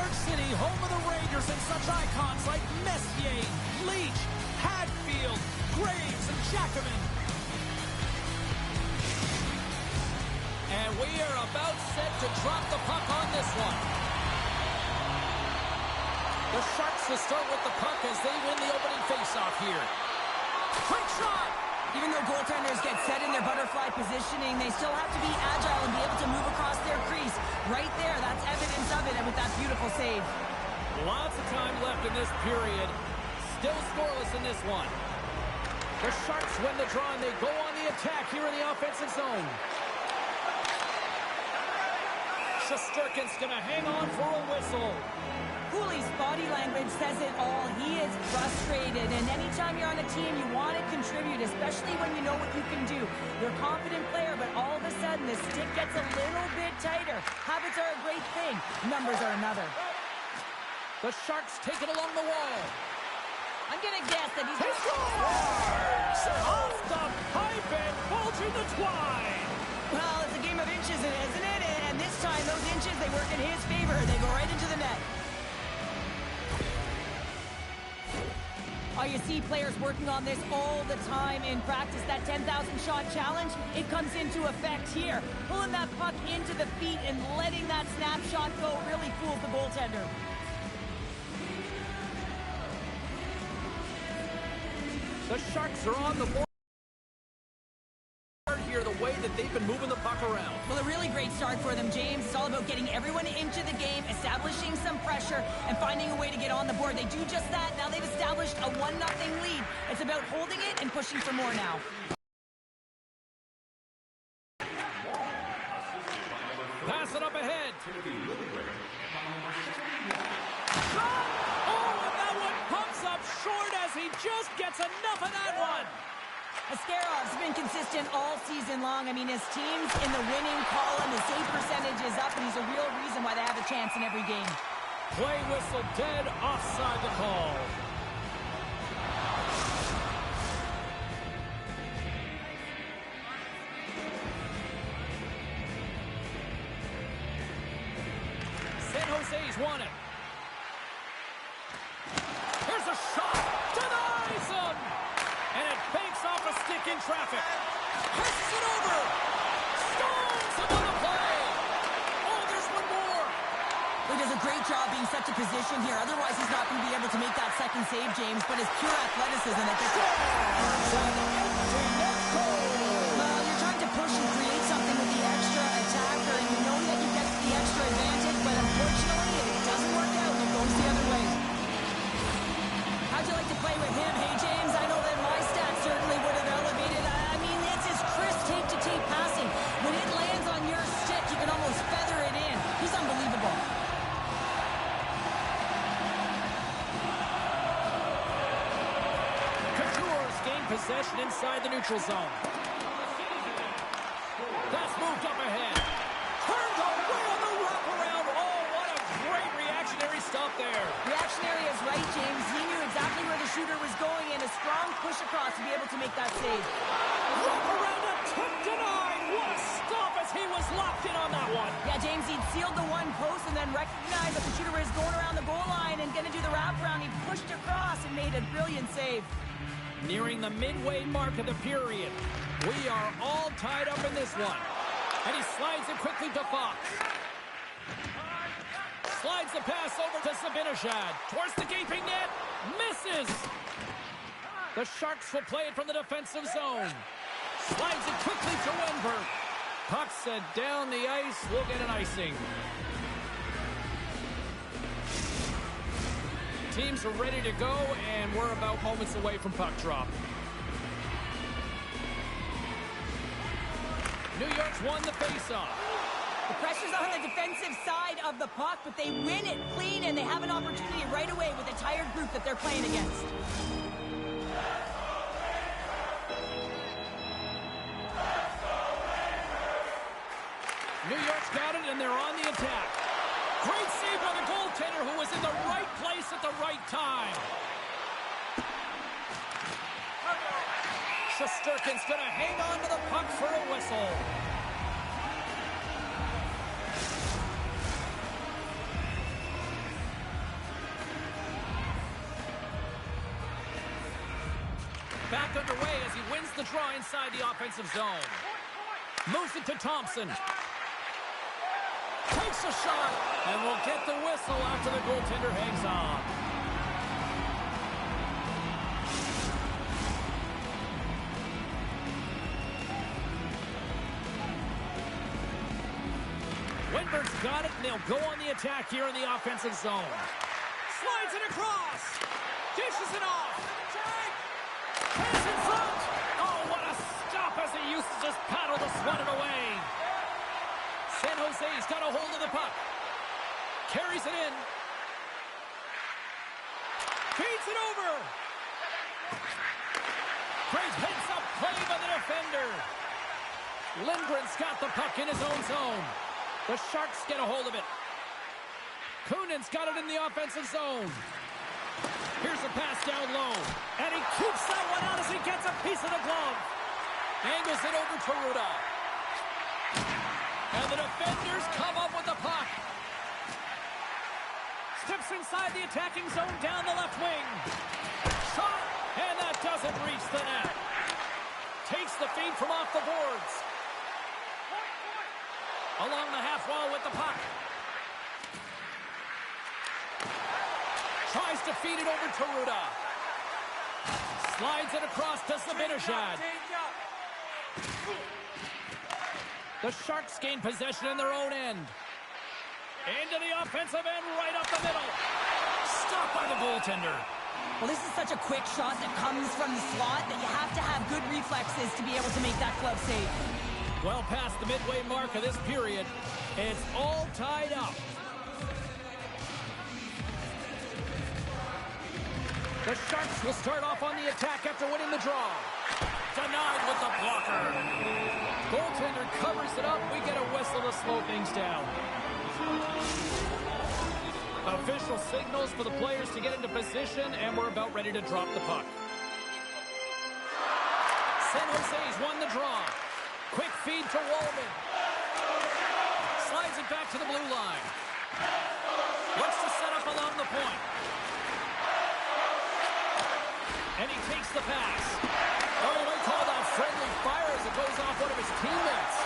York City, home of the Rangers and such icons like Messier, Leach, Hadfield, Graves, and Jackman. And we are about set to drop the puck on this one. The Sharks will start with the puck as they win the opening faceoff here. Quick shot! Even though goaltenders get set in their butterfly positioning, they still have to be agile and be able to move across their crease. Right there, that's evidence of it, and with that beautiful save. Lots of time left in this period. Still scoreless in this one. The Sharks win the draw, and they go on the attack here in the offensive zone. Shesterkin's going to hang on for a whistle. Cooley's body language says it all. He is frustrated, and anytime you're on a team, you want to contribute, especially when you know what you can do. You're a confident player, but all of a sudden, the stick gets a little bit tighter. Habits are a great thing. Numbers are another. The Sharks take it along the wall. I'm going to guess that he's He scores! Off the pipe and bulging the twine. Well, it's a game of inches, isn't it? And this time, those inches, they work in his favor. They go right into the net. Oh, you see players working on this all the time in practice. That 10,000 shot challenge, it comes into effect here. Pulling that puck into the feet and letting that snapshot go really fools the goaltender. The Sharks are on the board here, the way that they've been moving the puck around. Well, a really great start for them, James. It's all about getting everyone into the game, establishing some pressure, and finding a way to get on the board. They do just that. Now they've established a 1-0 lead. It's about holding it and pushing for more now. Pass it up ahead. Shot! Oh, and that one pumps up short as he just gets enough of that one. Ascarov's been consistent all season long. I mean, his team's in the winning column. His save percentage is up, and he's a real reason why they have a chance in every game. Play whistle dead, offside the call. San Jose's won it. Here's a shot. Denies him. And it banks off a stick in traffic. Passes it over. Stones him on the play. Oh, there's one more. He does a great job being such a position here. Otherwise, he's not going to be able to make that second save, James. But his pure athleticism at this Well, you're trying to push and create something with the extra attacker, and you know that you get the extra advantage, but unfortunately, it doesn't work out, and it goes the other way. How'd you like to play with him? Hey, James, I know that my stats certainly would have elevated. I mean, it's his crisp tape-to-tape passing. When it lands on your stick, you can almost feather it in. He's unbelievable. Couture's gained possession inside the neutral zone. That's moved up ahead. Turned away on the wraparound. Oh, what a great reactionary stop there. Reactionary is right, James. He knew exactly where the shooter was going, and a strong push across to be able to make that save. Wraparound and tip denied. What a stop as he was locked in on that one. Yeah, James, he'd sealed the one post and then recognized that the shooter was going around the goal line and going to do the wraparound. He pushed across and made a brilliant save. Nearing the midway mark of the period. We are all tied up in this one. And he slides it quickly to Fox. Slides the pass over to Zibanejad. Towards the gaping net. Misses. The Sharks will play it from the defensive zone. Slides it quickly to Wenberg. Puck sent down the ice. We'll get an icing. Teams are ready to go, and we're about moments away from puck drop. New York's won the faceoff. The pressure's on the defensive side of the puck, but they win it clean, and they have an opportunity right away with a tired group that they're playing against. New York's got it, and they're on the attack. Great save by the goaltender, who was in the right place at the right time. Shesterkin's going to hang on to the puck for a whistle. Back underway as he wins the draw inside the offensive zone. Moves it to Thompson. Takes a shot, and will get the whistle after the goaltender hangs on. Wenberg's got it, and they'll go on the attack here in the offensive zone. Slides it across. Dishes it off. Pass in front. Oh, what a stop as he used to just paddle to swat it away. San Jose's got a hold of the puck. Carries it in. Feeds it over. Great heads-up play by the defender. Lindgren's got the puck in his own zone. The Sharks get a hold of it. Kunin's got it in the offensive zone. Here's a pass down low. And he keeps that one out as he gets a piece of the glove. Angles it over to Ruda. And the defenders come up with the puck. Steps inside the attacking zone down the left wing. Shot, and that doesn't reach the net. Takes the feed from off the boards. Along the half wall with the puck. Tries to feed it over to Ruda. Slides it across to Zibanejad. The Sharks gain possession in their own end. Into the offensive end, right up the middle. Stopped by the goaltender. Well, this is such a quick shot that comes from the slot that you have to have good reflexes to be able to make that glove save. Well past the midway mark of this period, it's all tied up. The Sharks will start off on the attack after winning the draw. Denied with the blocker. Goaltender covers it up. We get a whistle to slow things down. Official signals for the players to get into position, and we're about ready to drop the puck. San Jose's won the draw. Quick feed to Wallman. Slides it back to the blue line. Looks to set up along the point. And he takes the pass. Oh, they call that friendly fire as it goes off one of his teammates.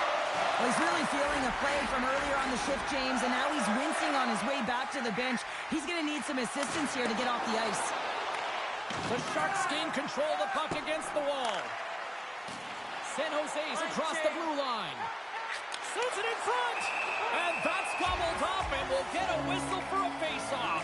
Well, he's really feeling a play from earlier on the shift, James, and now he's wincing on his way back to the bench. He's going to need some assistance here to get off the ice. The Sharks gain control of the puck against the wall. San Jose's across the blue line. Sends it in front. And that's gobbled up, and we'll get a whistle for a face-off.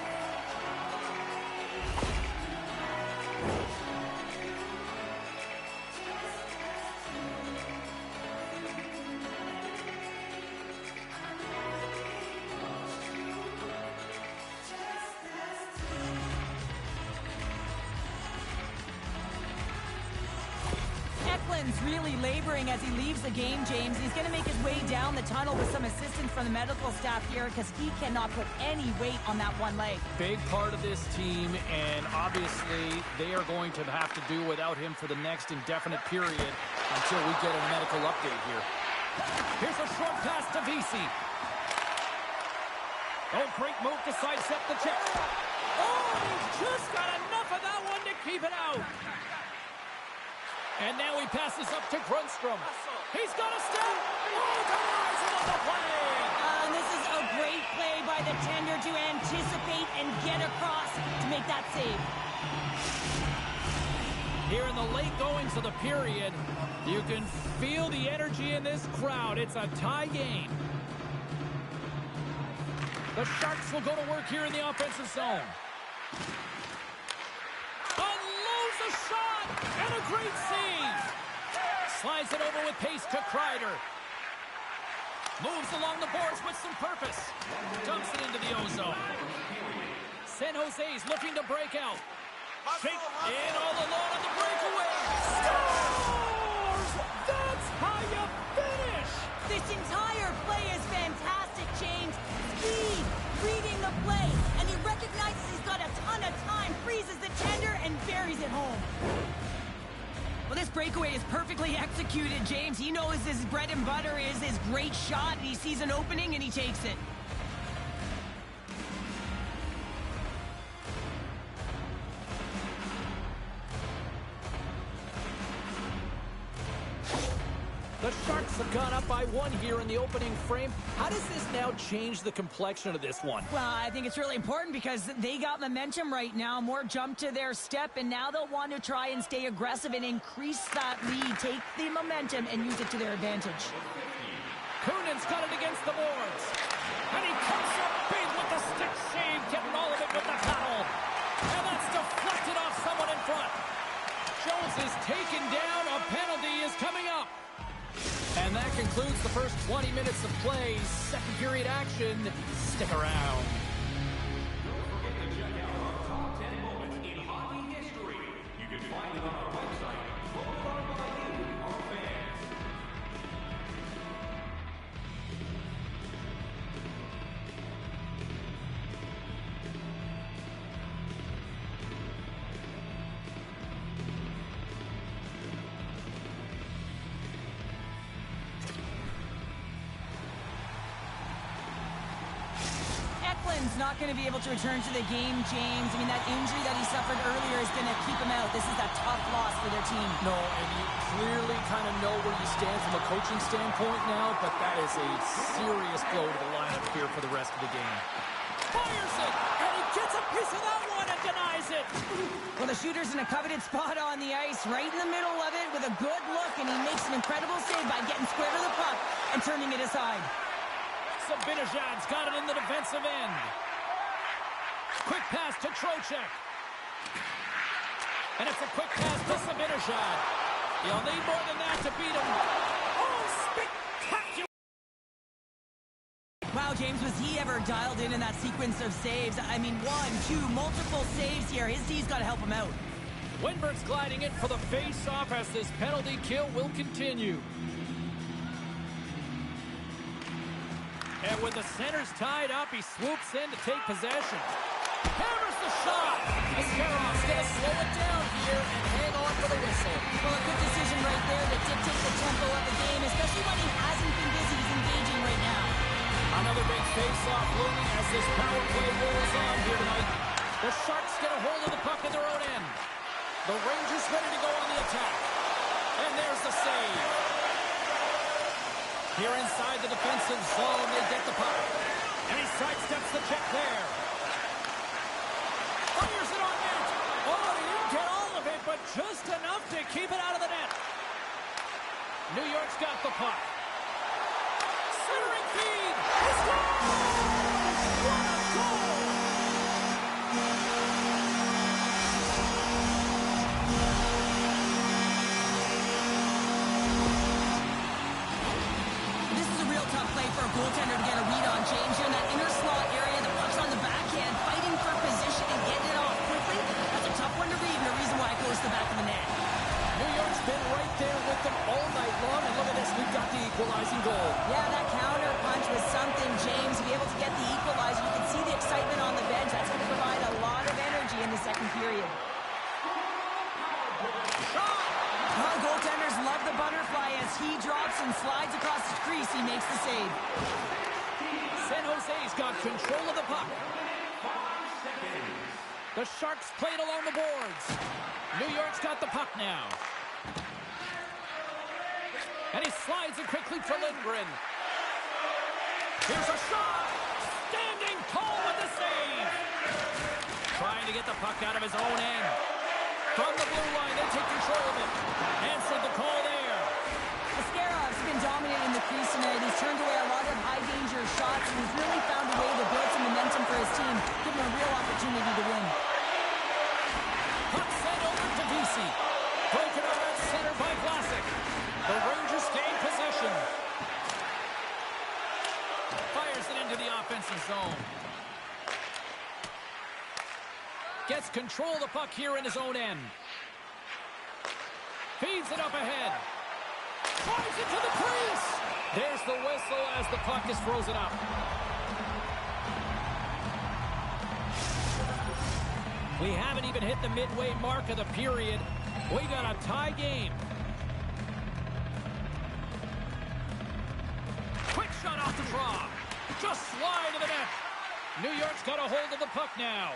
Really laboring as he leaves the game, James. He's going to make his way down the tunnel with some assistance from the medical staff here because he cannot put any weight on that one leg. Big part of this team, and obviously they are going to have to do without him for the next indefinite period until we get a medical update here. Here's a short pass to Vesey. Oh, great move to sidestep the check. Oh, he's just got enough of that one to keep it out. And now he passes up to Grundstrom. He's got a step. Oh, denies him on the play. This is a great play by the tender to anticipate and get across to make that save. Here in the late goings of the period, you can feel the energy in this crowd. It's a tie game. The Sharks will go to work here in the offensive zone. Unloads a shot and a great save. Slides it over with pace to Kreider. Moves along the boards with some purpose. Dumps it into the ozone. San Jose's looking to break out. Shake in all alone on the breakaway. Scores! That's how you finish! This entire play is fantastic, James. Speed, reading the play, and he recognizes he's got a ton of time, freezes the tender, and buries it home. Well, this breakaway is perfectly executed, James. He knows his bread and butter is his great shot, and he sees an opening, and he takes it. The Sharks have gone up by 1 here in the opening frame. How does this now change the complexion of this one? Well, I think it's really important because they got momentum right now. More jump to their step, and now they'll want to try and stay aggressive and increase that lead. Take the momentum and use it to their advantage. Kunin's got it against the boards. And he comes up big with the stick save, getting all of it with the paddle. And that's deflected off someone in front. Jones is taken down. A penalty is coming up. And that concludes the first 20 minutes of play. Second period action. Stick around. Don't forget to check out our top 10 moments in hockey history. You can find it on our website. Voted on by you, our fans. Eklund's not going to be able to return to the game, James. I mean, that injury that he suffered earlier is going to keep him out. This is a tough loss for their team. No, and you clearly kind of know where you stand from a coaching standpoint now, but that is a serious blow to the lineup here for the rest of the game. Fires it, and he gets a piece of that one and denies it. Well, the shooter's in a coveted spot on the ice, right in the middle of it with a good look, and he makes an incredible save by getting square to the puck and turning it aside. Zibanejad's got it in the defensive end. Quick pass to Trocheck. And it's a quick pass to Zibanejad. You'll need more than that to beat him. Oh, spectacular! Wow, James, was he ever dialed in that sequence of saves? I mean, 1, 2, multiple saves here. His D's got to help him out. Wennberg's gliding in for the face-off as this penalty kill will continue. And with the centers tied up, he swoops in to take possession. Hammers the shot. Askerov's going to slow it down here and hang on for the whistle. Well, a good decision right there to dictate the tempo of the game, especially when he hasn't been busy. He's engaging right now. Another big face-off looming as this power play rolls on here tonight. The Sharks get a hold of the puck at their own end. The Rangers ready to go on the attack. And there's the save. Here inside the defensive zone, they get the puck. And he sidesteps the check there. Fires it on net. Oh, he didn't get all of it, but just enough to keep it out of the net. New York's got the puck. Centering feed. He scores! What a goal! This is a real tough play for a goaltender to get a read on, James. You're in that inner slot area, the puck's on the backhand, fighting for position and getting it off quickly. That's a tough one to read, and the reason why it goes to the back of the net. New York's been right there with them all night long, and look at this, we've got the equalizing goal. Yeah, that counter punch was something, James. To be able to get the equalizer, you can see the excitement on the bench. That's going to provide a lot of energy in the second period. Well, goaltenders love the butterfly as he drops and slides across the crease. He makes the save. San Jose's got control of the puck. The Sharks played along the boards. New York's got the puck now. And he slides it quickly for Lindgren. Here's a shot! Standing tall with the save! Trying to get the puck out of his own end. From the blue line, they take control of it. Answered the call there. Askerov's been dominating the crease tonight. He's turned away a lot of high-danger shots, and he's really found a way to build some momentum for his team, give him a real opportunity to win. Puck sent over to Vesey. Broken on that center by Vlasic. The Rangers gain possession. Fires it into the offensive zone. Gets control of the puck here in his own end. Feeds it up ahead. Drives it to the crease. There's the whistle as the puck is frozen up. We haven't even hit the midway mark of the period. We got a tie game. Quick shot off the draw. Just slide to the net. New York's got a hold of the puck now.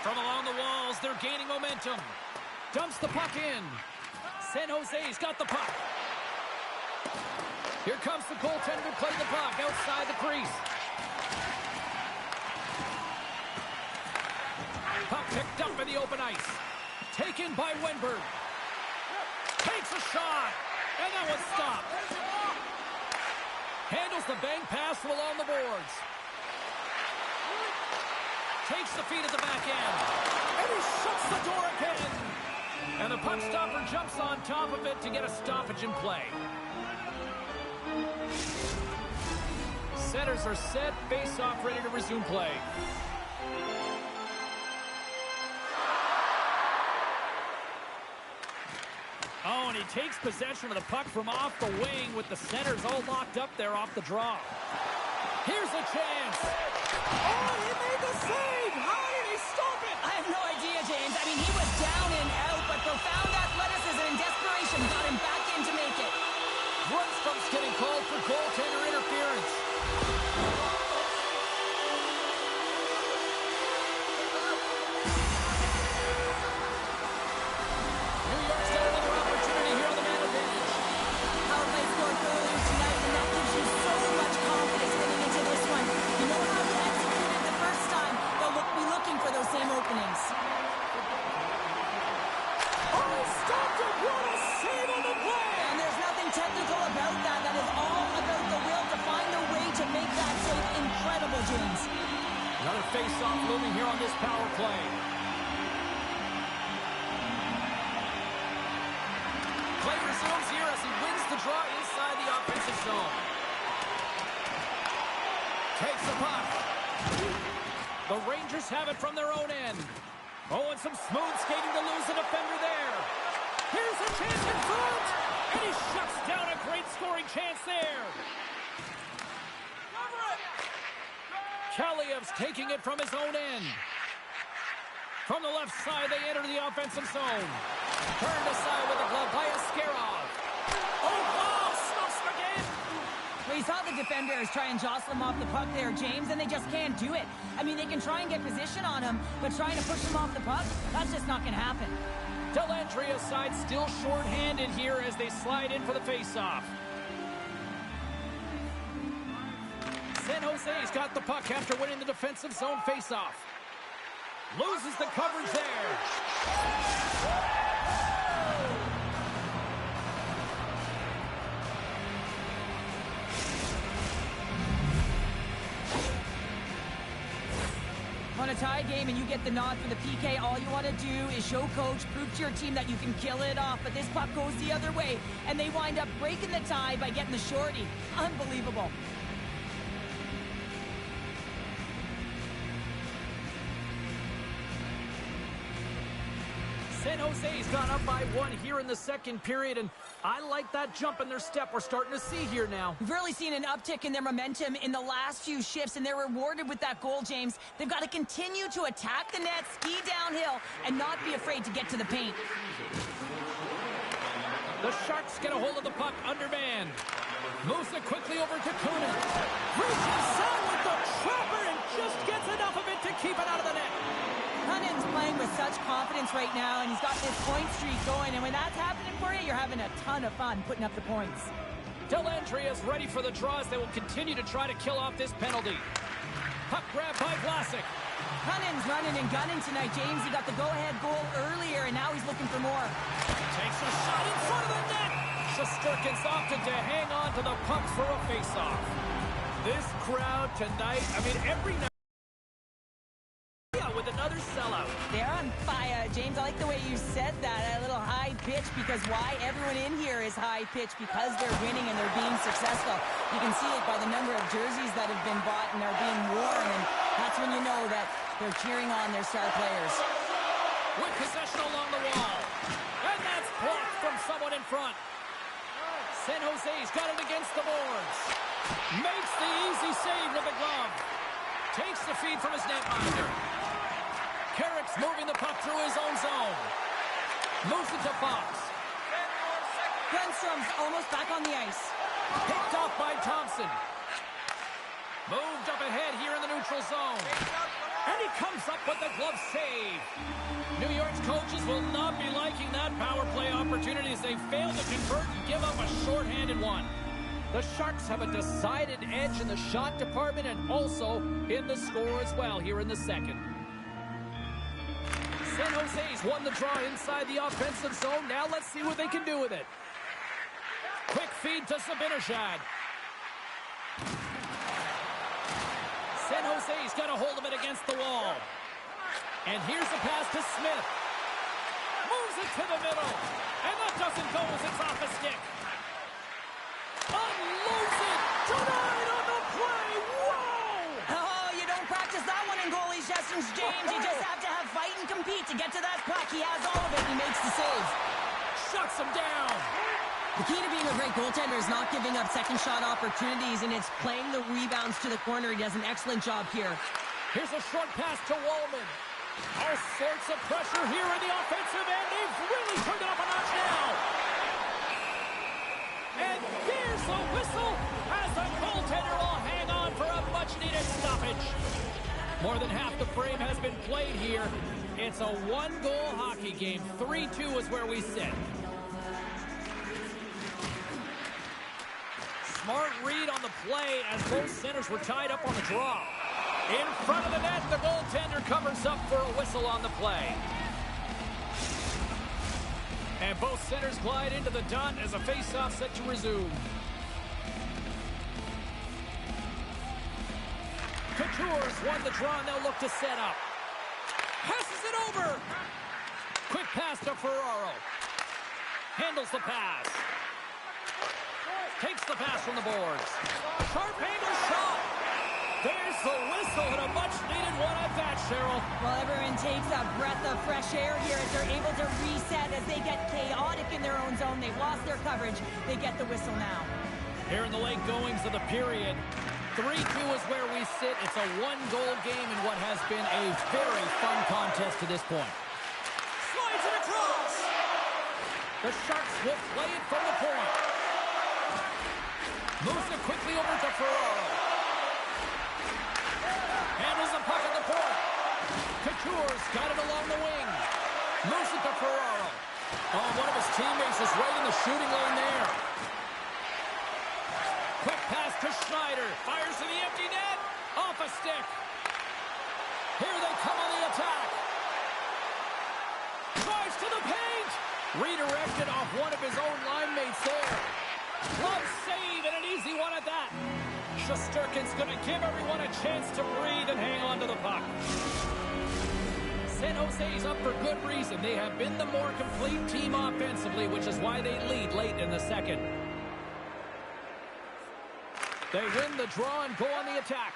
From along the walls, they're gaining momentum. Dumps the puck in. San Jose's got the puck. Here comes the goaltender to play the puck outside the crease. Puck picked up in the open ice. Taken by Wenberg. Takes a shot. And that was stopped. Handles the bank pass from along the boards. Takes the feed at the back end. And he shuts the door again. And the puck stopper jumps on top of it to get a stoppage in play. Setters are set. Face-off ready to resume play. Oh, and he takes possession of the puck from off the wing with the centers all locked up there off the draw. Here's a chance. Oh, he made the save. How did he stop it? I have no idea, James. I mean, he was down and out, but profound athleticism and desperation got him back in to make it. Rundstrom's getting called for goaltender interference. New York's got another opportunity here on the man advantage. Power play scored earlier tonight, and that gives you so much confidence heading into this one. You know how you executed the first time, they'll be looking for those same openings. Oh, stopped it. What a save on the play. And there's nothing technical about that. That is all about the will to find a way to make that save incredible, James. Another face-off looming here on this power play. Play resumes here as he wins the draw inside the offensive zone. Takes the puck. The Rangers have it from their own end. Oh, and some smooth skating to lose a defender there. Here's a chance in front. And he shuts down a great scoring chance there. Kaliev's taking it from his own end. From the left side, they enter the offensive zone. Turned aside with a glove by Askarov. Oh, stuffs him again. Well, you saw the defenders try and jostle him off the puck there, James, and they just can't do it. I mean, they can try and get position on him, but trying to push him off the puck, that's just not going to happen. Dellandria's side still short-handed here as they slide in for the face-off. San Jose's got the puck after winning the defensive zone face-off. Loses the coverage there. On a tie game and you get the nod for the PK, all you want to do is show coach, prove to your team that you can kill it off, but this puck goes the other way, and they wind up breaking the tie by getting the shorty. Unbelievable. San Jose's gone up by 1 here in the second period, and I like that jump in their step we're starting to see here now. We've really seen an uptick in their momentum in the last few shifts, and they're rewarded with that goal, James. They've got to continue to attack the net, ski downhill, and not be afraid to get to the paint. The Sharks get a hold of the puck undermanned. Moves it quickly over to Kunin. Reaches out with the trapper and just gets enough of it to keep it out of the net. Kunin's playing with such confidence right now, and he's got this point streak going, and when that's happening for you, you're having a ton of fun putting up the points. Dellandria's ready for the draw as they will continue to try to kill off this penalty. Puck grab by Vlasic. Kunin's running and gunning tonight, James. He got the go-ahead goal earlier, and now he's looking for more. Takes a shot in front of the net. Shesterkin's opted to hang on to the puck for a face-off. This crowd tonight, I mean, every night with another sellout. They're on fire, James. I like the way you said that, a little high pitch, because why? Everyone in here is high pitch because they're winning and they're being successful. You can see it by the number of jerseys that have been bought and are being worn, and that's when you know that they're cheering on their star players. With possession along the wall. And that's blocked from someone in front. San Jose's got it against the boards. Makes the easy save with the glove. Takes the feed from his netminder. Carrick's moving the puck through his own zone. Moves it to Fox. Lundstrom's almost back on the ice. Picked off by Thompson. Moved up ahead here in the neutral zone. And he comes up with the glove save. New York's coaches will not be liking that power play opportunity as they fail to convert and give up a shorthanded one. The Sharks have a decided edge in the shot department and also in the score as well here in the second. San Jose's won the draw inside the offensive zone. Now let's see what they can do with it. Quick feed to Zibanejad. San Jose's got a hold of it against the wall. And here's a pass to Smith. Moves it to the middle. And that doesn't go as it's off a stick. Unloads it. Denied on the play. Whoa! Oh, you don't practice that one in goalie sessions, James. You just have to have fight and compete to get to that puck. He has all of it. He makes the save. Shuts him down. The key to being a great goaltender is not giving up second shot opportunities, and it's playing the rebounds to the corner. He does an excellent job here. Here's a short pass to Wallman. All sorts of pressure here in the offensive end. They've really turned it up a notch now. And there's a whistle as the goaltender will hang on for a much-needed stoppage. More than half the frame has been played here. It's a one-goal hockey game. 3-2 is where we sit. Smart read on the play as both centers were tied up on the draw. In front of the net, the goaltender covers up for a whistle on the play. And both centers glide into the dot as a face-off set to resume. Couture's won the draw and they'll look to set up. Passes it over. Quick pass to Ferraro. Handles the pass. Takes the pass from the boards. Sharp angle shot. There's the whistle and a much-needed one at that, Cheryl. Well, everyone takes a breath of fresh air here as they're able to reset as they get chaotic in their own zone. They've lost their coverage. They get the whistle now. Here in the late goings of the period, 3-2 is where we sit. It's a one-goal game in what has been a very fun contest to this point. Slides it across. The Sharks will play it from the point. Moves it quickly over to Ferraro. Handles the puck at the point. Couture's got it along the wing. Moves it to Ferraro. Oh, one of his teammates is right in the shooting lane there. Quick pass to Schneider. Fires to the empty net. Off a stick. Here they come on the attack. Drives to the paint. Redirected off one of his own line mates there. Glove save and an easy one at that. Shesterkin's going to give everyone a chance to breathe and hang on to the puck. San Jose's up for good reason. They have been the more complete team offensively, which is why they lead late in the second. They win the draw and go on the attack.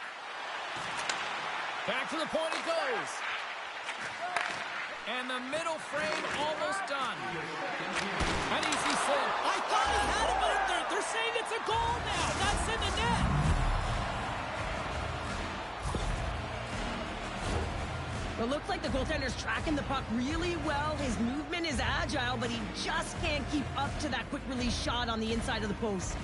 Back to the point it goes. And the middle frame almost done. An easy save. I thought he had it, but they're saying it's a goal now. That's in the net. Well, it looks like the goaltender's tracking the puck really well. His movement is agile, but he just can't keep up to that quick release shot on the inside of the post.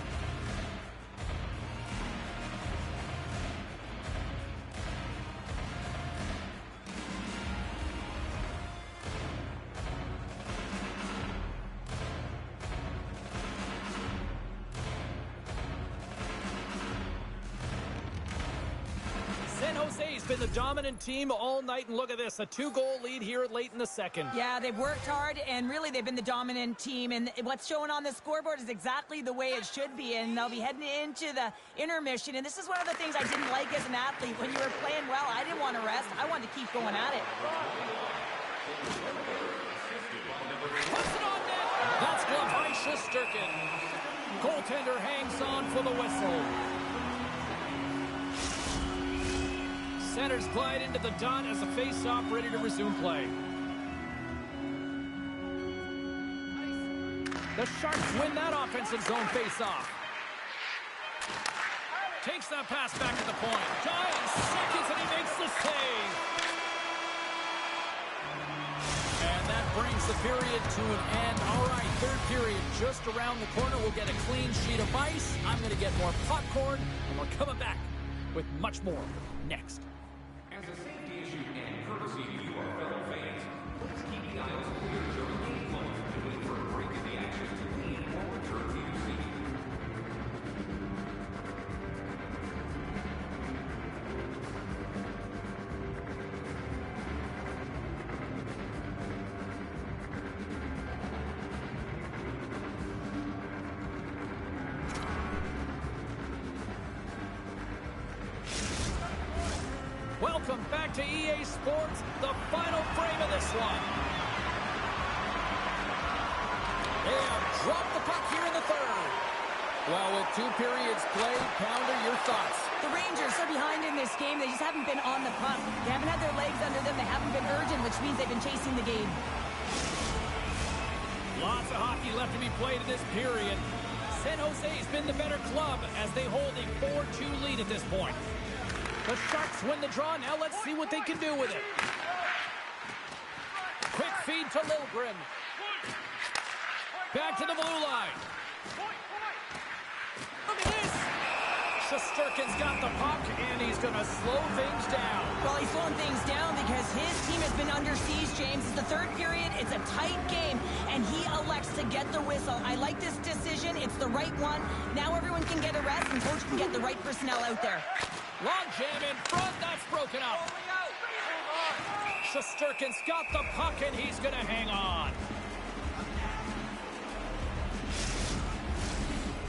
San Jose's been the dominant team all night, and look at this, a 2-goal lead here late in the second. Yeah, they've worked hard, and really they've been the dominant team, and what's showing on the scoreboard is exactly the way it should be, and they'll be heading into the intermission, and this is one of the things I didn't like as an athlete. When you were playing well, I didn't want to rest. I wanted to keep going at it. Puts it on net. That's gloved by Shesterkin. Goaltender hangs on for the whistle. Centers glide into the dot as a face-off ready to resume play. The Sharks win that offensive zone face-off. Takes that pass back to the point. 9 seconds and he makes the save. And that brings the period to an end. All right, third period just around the corner. We'll get a clean sheet of ice. I'm going to get more popcorn, and we're coming back with much more next. As a safety issue and courtesy to our fellow fans, please keep the aisles clear during game flow to wait for a break in the action to clean or return to your seat. to EA Sports, the final frame of this one. They have dropped the puck here in the third. Well, with 2 periods played, Pounder, your thoughts? The Rangers are behind in this game. They just haven't been on the puck. They haven't had their legs under them. They haven't been urgent, which means they've been chasing the game. Lots of hockey left to be played in this period. San Jose's been the better club as they hold a 4-2 lead at this point. The Sharks win the draw. Now let's see what they can do with it. Quick feed to Liljegren. Back to the blue line. Look at this. Shesterkin's got the puck, and he's going to slow things down. Well, he's slowing things down because his team has been under siege, James. It's the third period. It's a tight game, and he elects to get the whistle. I like this decision. It's the right one. Now everyone can get a rest, and coach can get the right personnel out there. Long jam in front. That's broken up. Shesterkin's got the puck, and he's going to hang on.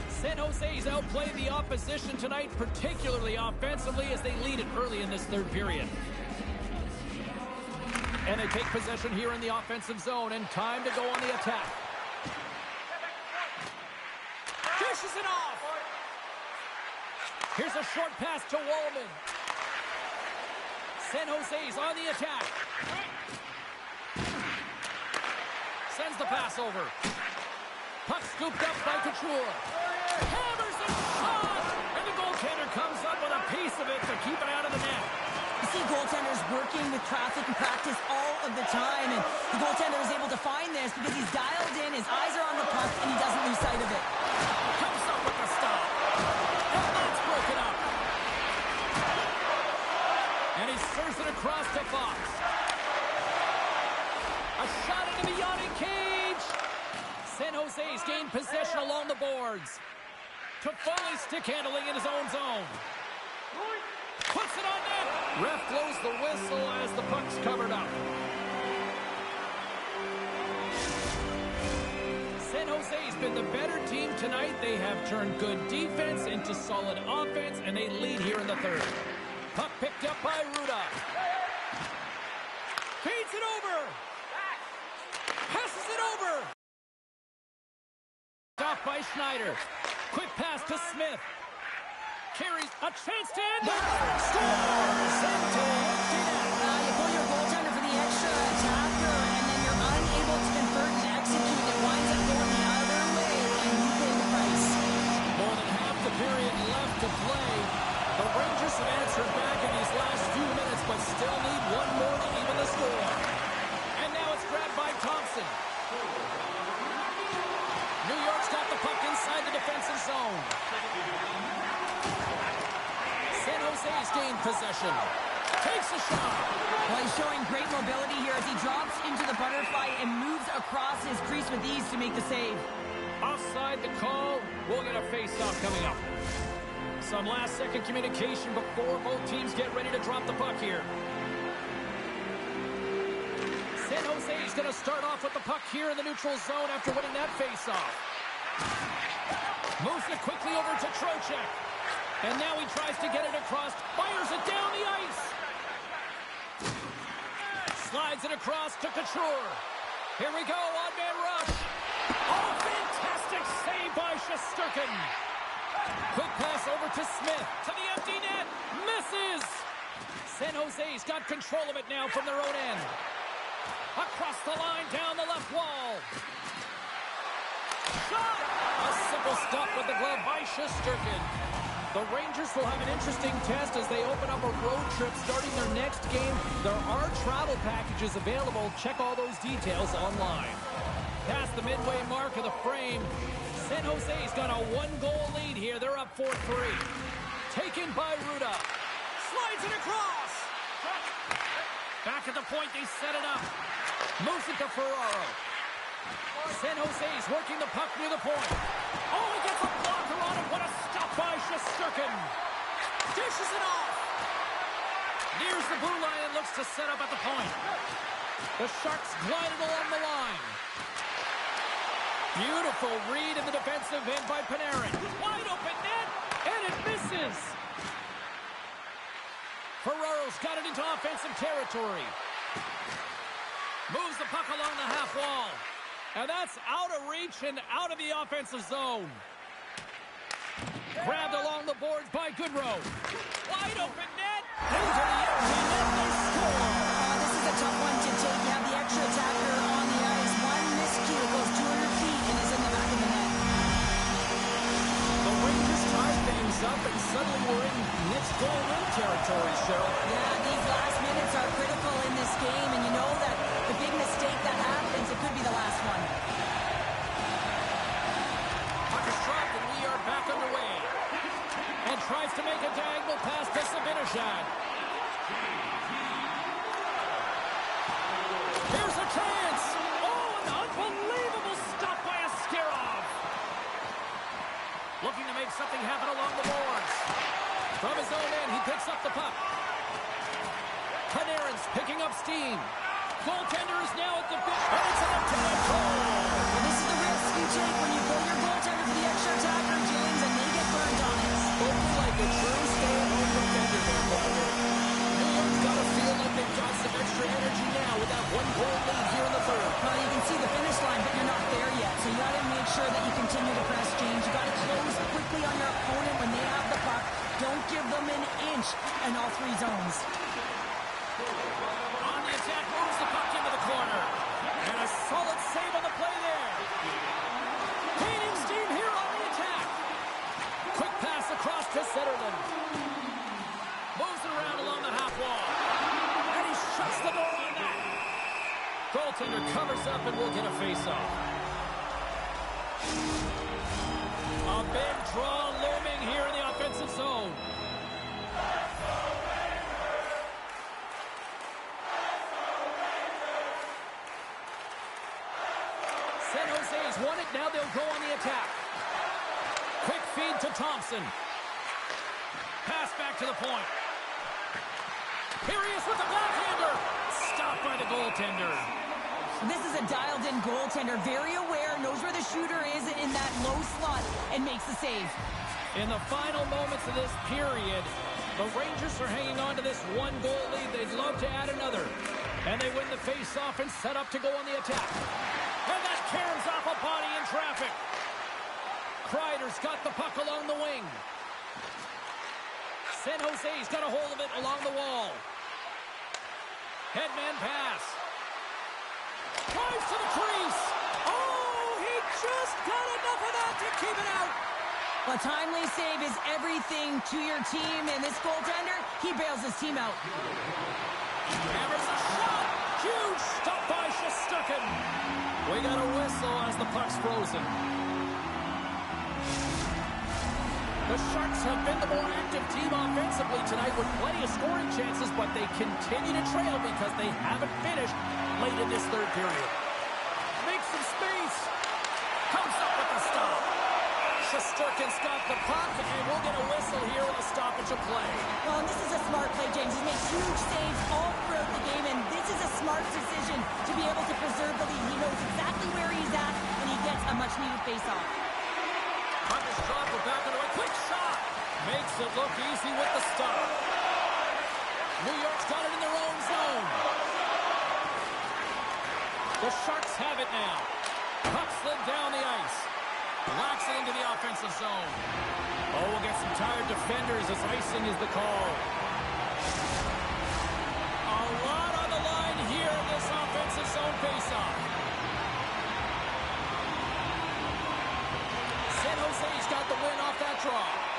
San Jose's outplayed the opposition tonight, particularly offensively, as they lead it early in this third period. And they take possession here in the offensive zone, and time to go on the attack. Dishes it off. Here's a short pass to Wallman. San Jose's on the attack. Sends the pass over. Puck scooped up by Couture. Hammers and shot! And the goaltender comes up with a piece of it to keep it out of the net. You see goaltenders working with traffic and practice all of the time, and the goaltender is able to find this because he's dialed in, his eyes are on the puck, and he doesn't lose sight of it. Comes up with the stop. And that's broken up. And he serves it across to Fox. A shot into the yawning cage. San Jose's gained possession along the boards. Toffoli stick handling in his own zone. Puts it on net. Ref blows the whistle as the puck's covered up. San Jose's been the better team tonight. They have turned good defense into solid offense, and they lead here in the third. Puck picked up by Ruda. Feeds it over. Passes it over. Stopped by Schneider. Quick pass to Smith. Carries a chance to end it. Scores! You pull your goaltender for the extra attacker, and then you're unable to convert and execute. It winds up going the other way, and you pay the price. More than half the period left to play. The Rangers have answered back in these last few minutes, but still need one more to even the score. And now it's grabbed by Thompson. New York's got the puck inside the defensive zone. San Jose's gained possession. Takes a shot. Well, he's showing great mobility here as he drops into the butterfly and moves across his crease with ease to make the save. Offside the call. We'll get a face-off coming up. Some last-second communication before both teams get ready to drop the puck here. San Jose's going to start off with the puck here in the neutral zone after winning that face-off. Moves it quickly over to Trocheck. And now he tries to get it across. Fires it down the ice. Slides it across to Couture. Here we go, odd-man rush. Oh, fantastic save by Shesterkin. Quick pass over to Smith. To the empty net. Misses. San Jose's got control of it now from their own end. Across the line, down the left wall. Shot! A simple stop with the glove by Shesterkin. The Rangers will have an interesting test as they open up a road trip starting their next game. There are travel packages available. Check all those details online. Past the midway mark of the frame, San Jose's got a one-goal lead here. They're up 4-3. Taken by Ruda. Slides it across. Back at the point, they set it up. Moves it to Ferraro. San Jose's working the puck near the point. Oh, he gets a blocker on it. What a stop by Shesterkin. Dishes it off. Nears the blue line and looks to set up at the point. The Sharks glided along the line. Beautiful read in the defensive end by Panarin. Wide open net, and it misses. Ferraro Settles got it into offensive territory. Moves the puck along the half wall. And that's out of reach and out of the offensive zone. Grabbed along the boards by Goodrow. Wide open net. Into the empty net. They score. This is a tough one to take. You have the extra attacker on the ice. One miscue goes 200 feet and is in the back of the net. The Rangers tied things up, and suddenly we're in next goal win territory, Cheryl. Yeah, these last minutes are critical in this game, and you know that the big mistake that happens, it could be the last one. Puck is dropped, and we are back underway. And tries to make a diagonal pass to Zibanejad. Here's a chance. Oh, an unbelievable stop by Askarov. Looking to make something happen along the boards. From his own end, he picks up the puck. Panarin's picking up steam. Goaltender is now at the bench, and it's an empty goal. Well, this is the risk you take when you throw your goaltender for the extra attacker, James, and they get burned on it. Spoken like a true stay-at-home defender there, Barbara. New York's got to feel like they've got some extra energy now with that one-goal lead here in the third. Well, you can see the finish line, but you're not there yet, so you got to make sure that you continue to press, James. You got to close quickly on your opponent when they have the puck. Don't give them an inch in all three zones. On the attack, moves the puck into the corner. And a solid save on the play there. Gaining steam here on the attack. Quick pass across to Zetterlund. Moves it around along the half wall. And he shuts the door on that. Goaltender covers up and will get a face-off. A big draw looming here in the offensive zone. San Jose's won it. Now they'll go on the attack. Quick feed to Thompson. Pass back to the point. Here he is with the backhander. Stopped by the goaltender. This is a dialed-in goaltender, very aware, knows where the shooter is in that low slot, and makes the save. In the final moments of this period, the Rangers are hanging on to this one-goal lead. They'd love to add another. And they win the face-off and set up to go on the attack. And that caroms off a body in traffic. Kreider's got the puck along the wing. San Jose's got a hold of it along the wall. Headman pass. Drives to the crease. Oh, he just got enough of that to keep it out. A timely save is everything to your team, and this goaltender, he bails his team out. Hammers a shot. Huge stop by Shesterkin. We got a whistle as the puck's frozen. The Sharks have been the more active team offensively tonight with plenty of scoring chances, but they continue to trail because they haven't finished late in this third period. Makes some space. Comes up with the stop. Shesterkin's got the puck, and we'll get a whistle here with a stoppage of play. Well, and this is a smart play, James. He makes huge saves all throughout the game, and this is a smart decision to be able to preserve the lead. He knows exactly where he's at, and he gets a much-needed face-off. Puck is dropped, we're back into a quick shot. Makes it look easy with the stop. New York's got it in their own zone. The Sharks have it now. Puck slid down the ice. Locks it into the offensive zone. Oh, we'll get some tired defenders as icing is the call. A lot on the line here in this offensive zone faceoff. San Jose's got the win off that draw.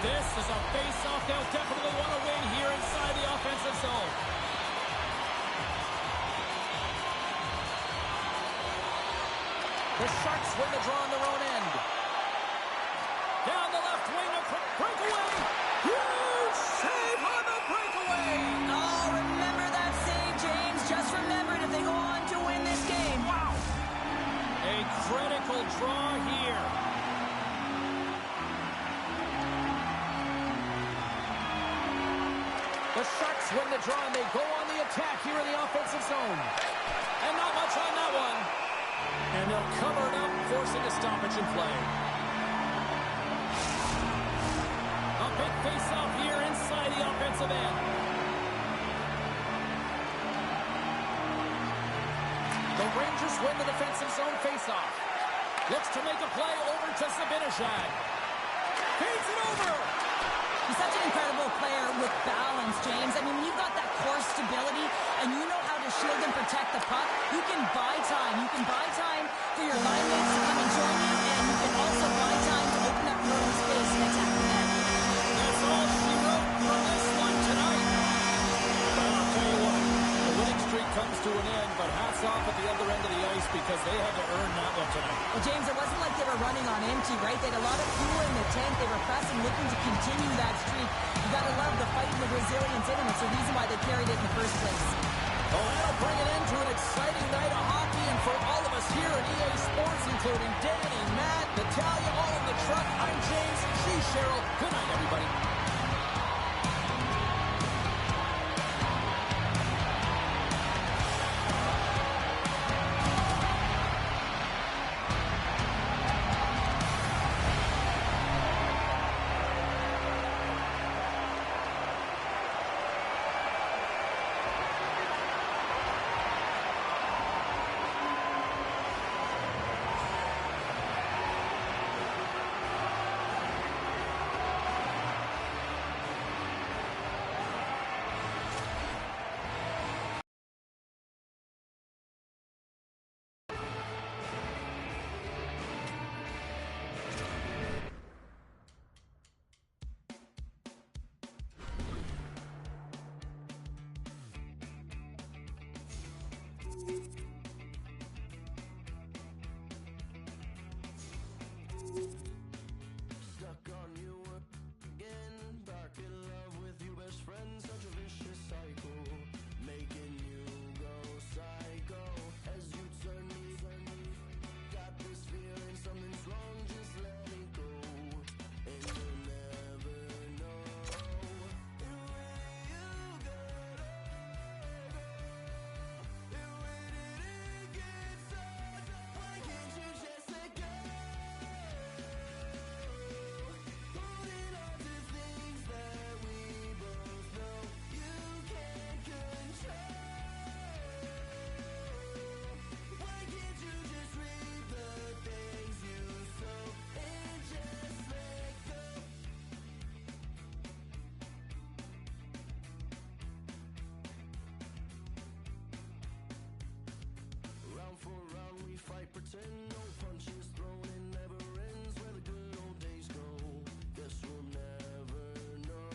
This is a face-off they'll definitely want to win here inside the offensive zone. The Sharks win the draw on their own end. Down the left wing, a quick breakaway. Huge save on the breakaway. Oh, remember that save, James. Just remember it if they go on to win this game. Wow. A critical draw here. The Sharks win the draw, and they go on the attack here in the offensive zone. And not much on that one. And they'll cover it up, forcing a stoppage in play. A big face-off here inside the offensive end. The Rangers win the defensive zone face-off. Looks to make a play over to Zibanejad. Feeds it over. He's such an incredible player with balance, James. I mean, when you've got that core stability and you know how to shield and protect the puck, you can buy time. You can buy time for your line mates to come and join you, and you can also buy time to open up your own space and attack the net. That's all she wrote for this one tonight. Well, I'll tell you what, the winning streak comes to an end, but hats off at the other end of the ice because they had to earn that one tonight. Well, James, it wasn't like they were running on empty, right? They had a lot of fuel in the tank. They were pressing, looking to continue that streak. You got to love the fight and the resilience in them. It's the reason why they carried it in the first place. Well, that'll bring it into an exciting night of hockey, and for all of us here at EA Sports, including Danny, Matt, Natalia, all in the truck, I'm James, she's Cheryl. Good night, everybody. Pretend no punches thrown, it never ends where the good old days go. Guess we'll never know.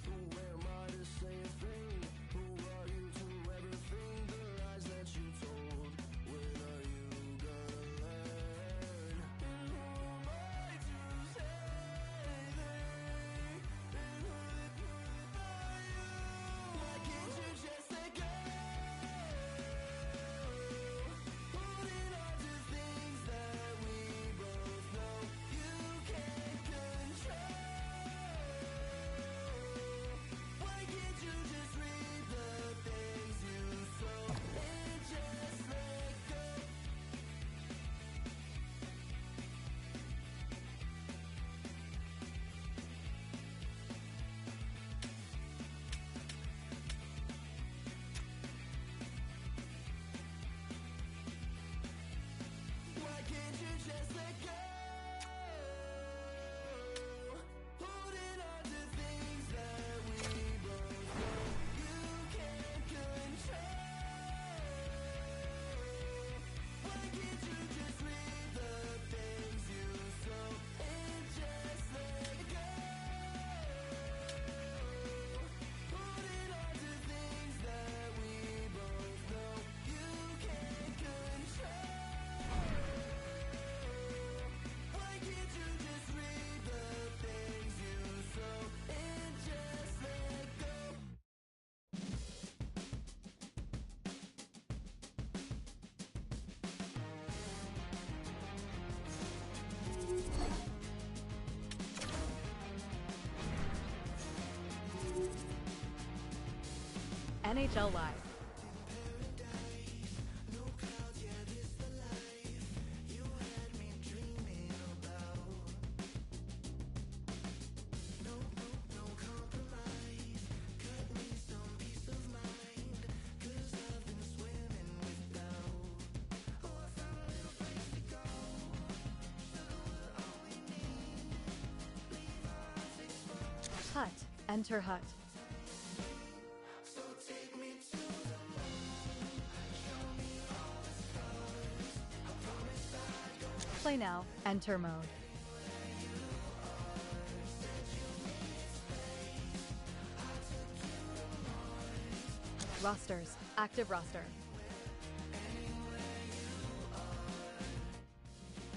Who am I to say a thing? Who are you to ever think the lies that you told? When are you gonna learn? And who am I to say anything? And who did by you? Why can't you just let go? NHL Live. Hut. Enter Hut. Play now. Enter mode. Rosters. Active roster.